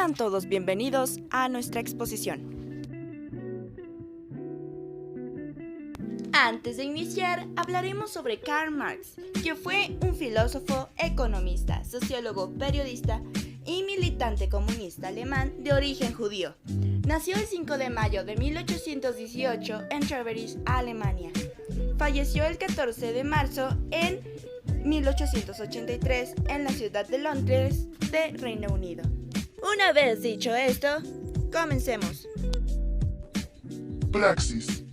Sean todos bienvenidos a nuestra exposición. Antes de iniciar, hablaremos sobre Karl Marx, que fue un filósofo, economista, sociólogo, periodista y militante comunista alemán de origen judío. Nació el 5 de mayo de 1818 en Treverich, Alemania. Falleció el 14 de marzo en 1883 en la ciudad de Londres, de Reino Unido. Una vez dicho esto, comencemos. Praxis.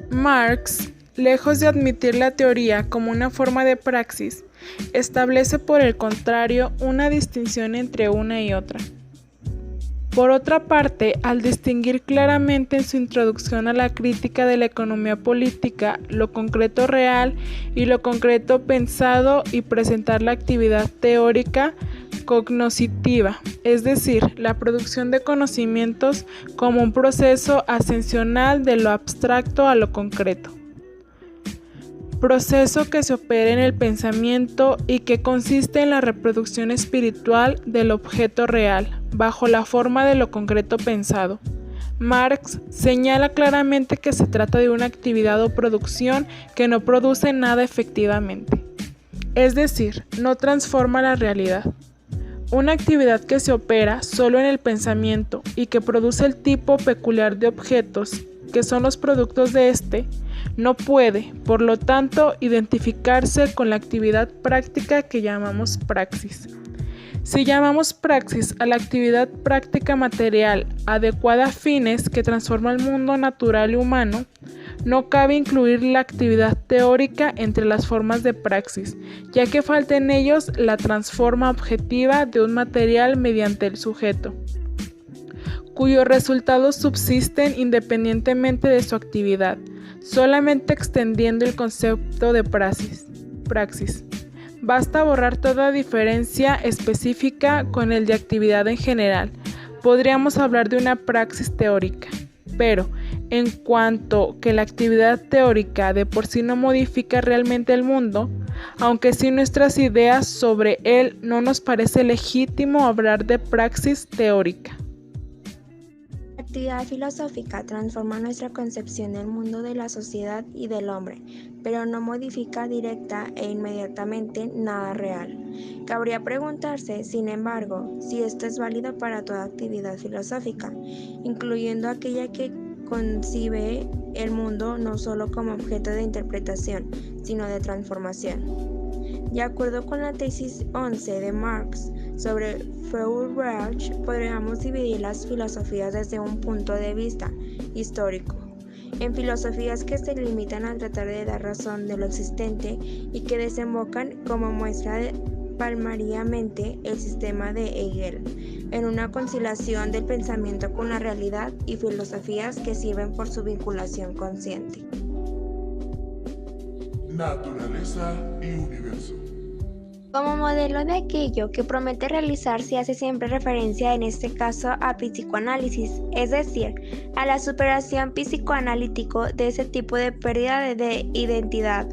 Marx, lejos de admitir la teoría como una forma de praxis, establece por el contrario una distinción entre una y otra. Por otra parte, al distinguir claramente en su introducción a la crítica de la economía política lo concreto real y lo concreto pensado y presentar la actividad teórica cognoscitiva, es decir, la producción de conocimientos como un proceso ascensional de lo abstracto a lo concreto. Proceso que se opera en el pensamiento y que consiste en la reproducción espiritual del objeto real, bajo la forma de lo concreto pensado. Marx señala claramente que se trata de una actividad o producción que no produce nada efectivamente, es decir, no transforma la realidad. Una actividad que se opera solo en el pensamiento y que produce el tipo peculiar de objetos, que son los productos de éste, no puede, por lo tanto, identificarse con la actividad práctica que llamamos praxis. Si llamamos praxis a la actividad práctica material adecuada a fines que transforma el mundo natural y humano, no cabe incluir la actividad teórica entre las formas de praxis, ya que falta en ellos la transforma objetiva de un material mediante el sujeto, cuyos resultados subsisten independientemente de su actividad, solamente extendiendo el concepto de praxis. Basta borrar toda diferencia específica con el de actividad en general. Podríamos hablar de una praxis teórica, pero en cuanto que la actividad teórica de por sí no modifica realmente el mundo, aunque sí nuestras ideas sobre él, no nos parece legítimo hablar de praxis teórica. La actividad filosófica transforma nuestra concepción del mundo, de la sociedad y del hombre, pero no modifica directa e inmediatamente nada real. Cabría preguntarse, sin embargo, si esto es válido para toda actividad filosófica, incluyendo aquella que concibe el mundo no solo como objeto de interpretación, sino de transformación. De acuerdo con la tesis 11 de Marx sobre Feuerbach, podríamos dividir las filosofías desde un punto de vista histórico, en filosofías que se limitan a tratar de dar razón de lo existente y que desembocan, como muestra palmariamente el sistema de Hegel, en una conciliación del pensamiento con la realidad, y filosofías que sirven por su vinculación consciente. Naturaleza y universo. Como modelo de aquello que promete realizar, se hace siempre referencia, en este caso, a psicoanálisis, es decir, a la superación psicoanalítico de ese tipo de pérdida de identidad.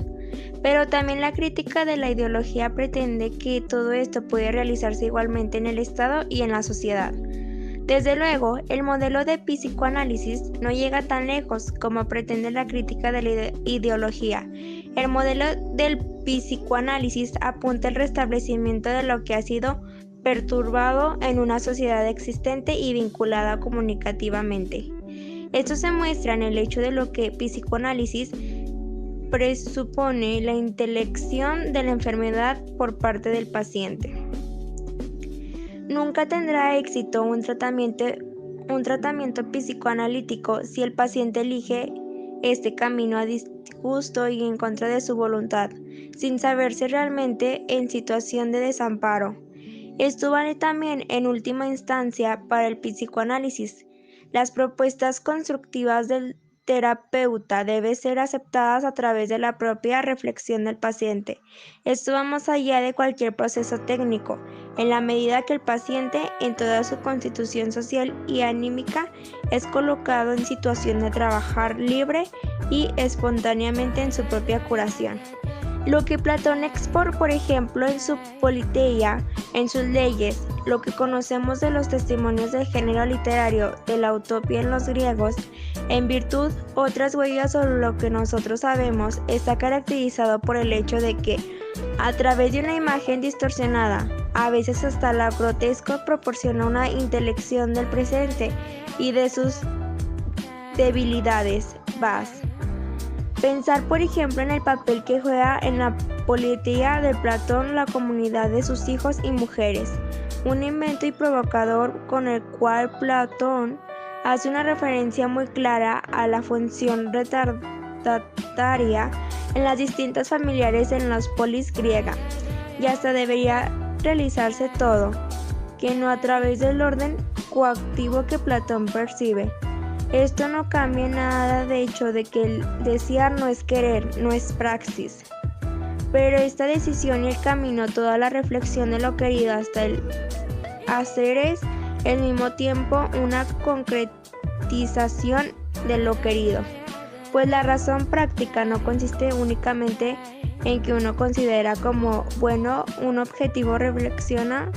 Pero también la crítica de la ideología pretende que todo esto puede realizarse igualmente en el Estado y en la sociedad. Desde luego, el modelo de psicoanálisis no llega tan lejos como pretende la crítica de la ideología. El modelo del psicoanálisis apunta al restablecimiento de lo que ha sido perturbado en una sociedad existente y vinculada comunicativamente. Esto se muestra en el hecho de lo que psicoanálisis presupone la intelección de la enfermedad por parte del paciente. Nunca tendrá éxito un tratamiento psicoanalítico si el paciente elige este camino a disgusto y en contra de su voluntad, sin saberse realmente en situación de desamparo. Esto vale también, en última instancia, para el psicoanálisis. Las propuestas constructivas del terapeuta deben ser aceptadas a través de la propia reflexión del paciente. Esto va más allá de cualquier proceso técnico, en la medida que el paciente, en toda su constitución social y anímica, es colocado en situación de trabajar libre y espontáneamente en su propia curación. Lo que Platón expuso, por ejemplo, en su Politeia, en sus leyes, lo que conocemos de los testimonios del género literario de la utopía en los griegos, en virtud otras huellas sobre lo que nosotros sabemos, está caracterizado por el hecho de que, a través de una imagen distorsionada, a veces hasta la grotesco, proporciona una intelección del presente y de sus debilidades. Pensar, por ejemplo, en el papel que juega en la Politeia de Platón la comunidad de sus hijos y mujeres, un invento y provocador con el cual Platón hace una referencia muy clara a la función retardataria en las distintas familiares en la polis griega, y hasta debería realizarse todo, que no a través del orden coactivo que Platón percibe. Esto no cambia nada de hecho de que el desear no es querer, no es praxis. Pero esta decisión y el camino, toda la reflexión de lo querido hasta el hacer es, al mismo tiempo, una concretización de lo querido. Pues la razón práctica no consiste únicamente en que uno considera como bueno un objetivo, reflexiona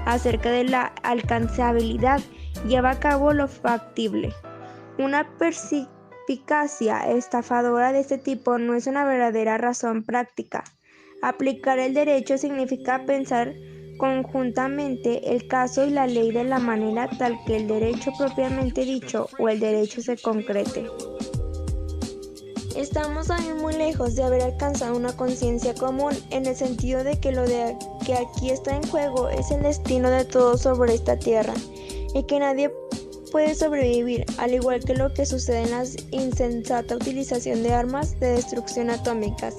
acerca de la alcanzabilidad, lleva a cabo lo factible. Una perspicacia estafadora de este tipo no es una verdadera razón práctica. Aplicar el derecho significa pensar conjuntamente el caso y la ley de la manera tal que el derecho propiamente dicho o el derecho se concrete. Estamos aún muy lejos de haber alcanzado una conciencia común, en el sentido de que lo de que aquí está en juego es el destino de todos sobre esta tierra, y que nadie puede sobrevivir, al igual que lo que sucede en la insensata utilización de armas de destrucción atómicas.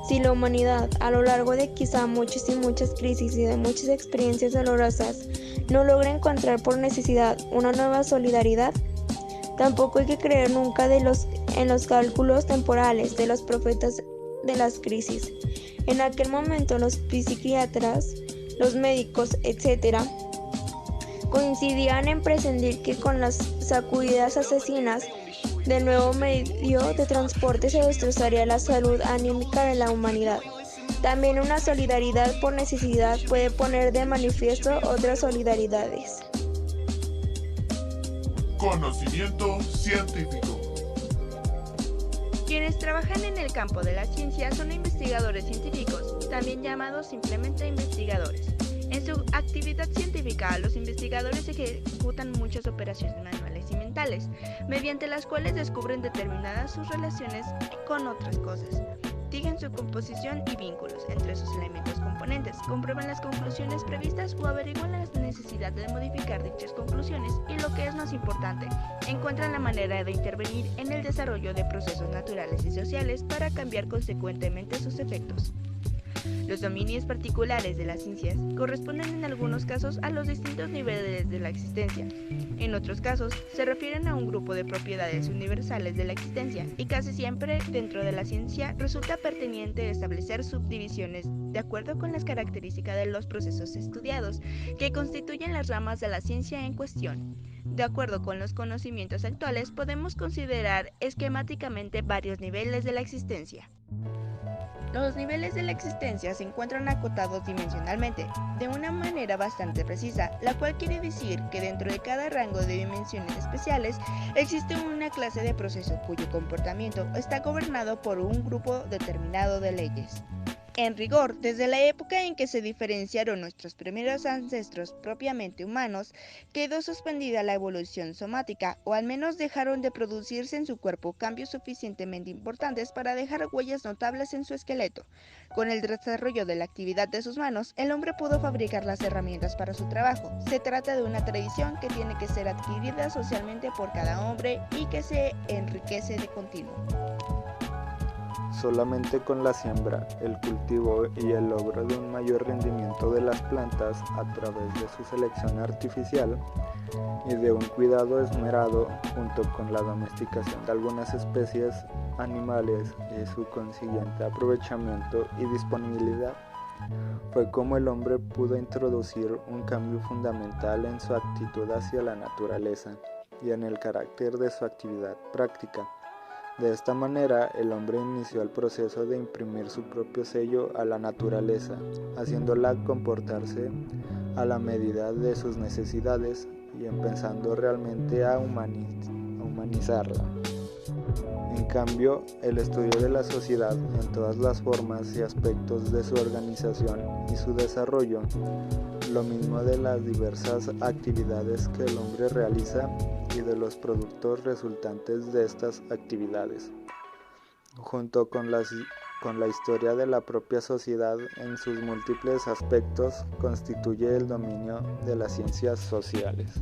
Si la humanidad, a lo largo de quizá muchas y muchas crisis y de muchas experiencias dolorosas, no logra encontrar por necesidad una nueva solidaridad, tampoco hay que creer nunca en los cálculos temporales de los profetas de las crisis. En aquel momento los psiquiatras, los médicos, etc., coincidían en prescindir que con las sacudidas asesinas del nuevo medio de transporte se destrozaría la salud anímica de la humanidad. También una solidaridad por necesidad puede poner de manifiesto otras solidaridades. Conocimiento científico. Quienes trabajan en el campo de la ciencia son investigadores científicos, también llamados simplemente investigadores. En su actividad científica, los investigadores ejecutan muchas operaciones manuales y mentales, mediante las cuales descubren determinadas sus relaciones con otras cosas, siguen su composición y vínculos entre sus elementos componentes, comprueban las conclusiones previstas o averiguan la necesidad de modificar dichas conclusiones y, lo que es más importante, encuentran la manera de intervenir en el desarrollo de procesos naturales y sociales para cambiar consecuentemente sus efectos. Los dominios particulares de las ciencias corresponden en algunos casos a los distintos niveles de la existencia. En otros casos, se refieren a un grupo de propiedades universales de la existencia, y casi siempre dentro de la ciencia resulta pertinente establecer subdivisiones de acuerdo con las características de los procesos estudiados, que constituyen las ramas de la ciencia en cuestión. De acuerdo con los conocimientos actuales, podemos considerar esquemáticamente varios niveles de la existencia. Los niveles de la existencia se encuentran acotados dimensionalmente, de una manera bastante precisa, la cual quiere decir que dentro de cada rango de dimensiones especiales existe una clase de proceso cuyo comportamiento está gobernado por un grupo determinado de leyes. En rigor, desde la época en que se diferenciaron nuestros primeros ancestros propiamente humanos, quedó suspendida la evolución somática, o al menos dejaron de producirse en su cuerpo cambios suficientemente importantes para dejar huellas notables en su esqueleto. Con el desarrollo de la actividad de sus manos, el hombre pudo fabricar las herramientas para su trabajo. Se trata de una tradición que tiene que ser adquirida socialmente por cada hombre y que se enriquece de continuo. Solamente con la siembra, el cultivo y el logro de un mayor rendimiento de las plantas a través de su selección artificial y de un cuidado esmerado junto con la domesticación de algunas especies animales y su consiguiente aprovechamiento y disponibilidad, fue como el hombre pudo introducir un cambio fundamental en su actitud hacia la naturaleza y en el carácter de su actividad práctica. De esta manera, el hombre inició el proceso de imprimir su propio sello a la naturaleza, haciéndola comportarse a la medida de sus necesidades y empezando realmente a humanizarla. En cambio, el estudio de la sociedad en todas las formas y aspectos de su organización y su desarrollo, lo mismo de las diversas actividades que el hombre realiza y de los productos resultantes de estas actividades, junto con la historia de la propia sociedad en sus múltiples aspectos, constituye el dominio de las ciencias sociales.